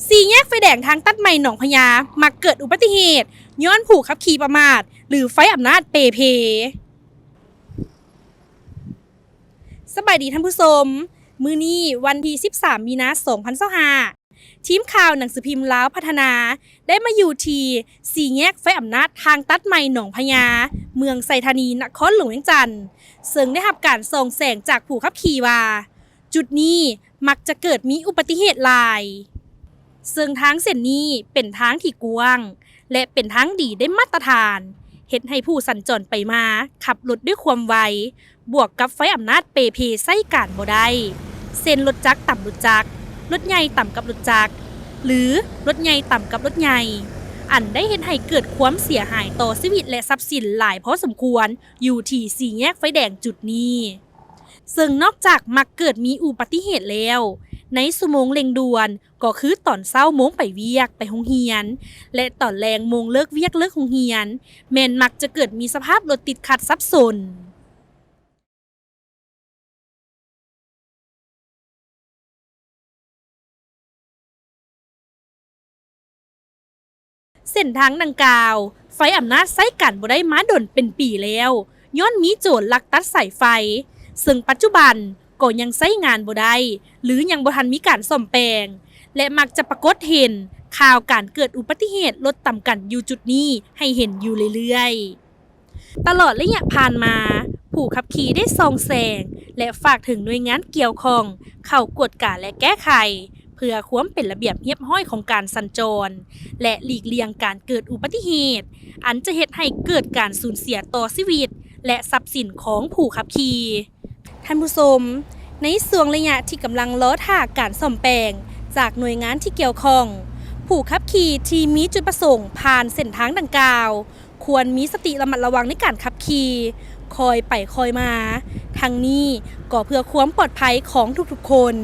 สี่แยกไฟแดงทางตัดใหม่หนองพญามักเกิดอุบัติเหตุย้อนผู้ขับขี่ประมาทหรือไฟอำนาจเปเพสบายดีท่านผู้ชมมื้อนี้วันที่13 มีนาคม 2025ทีมข่าวหนังสือพิมพ์ลาวพัฒนาได้มาอยู่ที่สี่แยกไฟอำนาจทางตัดใหม่หนองพญาเมืองไซธานีนครหลวงเวียงจันทน์ซึ่งได้รับการส่องแสงจากผู้ขับขี่ว่าจุดนี้มักจะเกิดมีอุบัติเหตุหลายซึ่งทางเส้นนี้เป็นทางที่กว้างและเป็นทางดีได้มาตรฐานเฮ็ดให้ผู้สัญจรไปมาขับรถด้วยความไวบวกกับไฟอำนาจเปเพใส่การบ่ได้เส้นรถจักรต่ำรถจักรรถใหญ่ต่ำกับรถจักรหรือรถใหญ่ต่ำกับรถใหญ่อันได้เห็นให้เกิดความเสียหายต่อชีวิตและทรัพย์สินหลายพอสมควรอยู่ที่สี่แยกไฟแดงจุดนี้ซึ่งนอกจากมักเกิดมีอุบัติเหตุแล้วในชั่วโมงเร่งด่วนก็คือตอนเช้าโมงไปเวียกไปโรงเรียนและตอนแลงโมงเลิกเวียกเลิกโรงเรียนแม่นมักจะเกิดมีสภาพรถติดขัดสับสนเส้นทางดังกล่าวไฟอำนาจใช้การบ่ได้มาดนเป็นปีแล้วย้อนมีโจรลักตัดสายไฟซึ่งปัจจุบันก็ยังใช้งานบ่ได้หรือยังบ่ทันมีการซ่อมแปลงและมักจะปรากฏเห็นข่าวการเกิดอุบัติเหตุรถต่ำกันอยู่จุดนี้ให้เห็นอยู่เรื่อยๆตลอดระยะผ่านมาผู้ขับขี่ได้ส่องแสงและฝากถึงหน่วยงานเกี่ยวข้องเข้ากวดกาและแก้ไขเพื่อความเป็นระเบียบเรียบร้อยของการสัญจรและหลีกเลี่ยงการเกิดอุบัติเหตุอันจะเฮ็ดให้เกิดการสูญเสียต่อชีวิตและทรัพย์สินของผู้ขับขี่ท่านผู้ชมในช่วงระยะที่กำลังรอท่าการซ่อมแปลงจากหน่วยงานที่เกี่ยวข้องผู้ขับขี่ที่มีจุดประสงค์ผ่านเส้นทางดังกล่าวควรมีสติระมัดระวังในการขับขี่คอยไปคอยมาทั้งนี้ก็เพื่อความปลอดภัยของทุกๆคน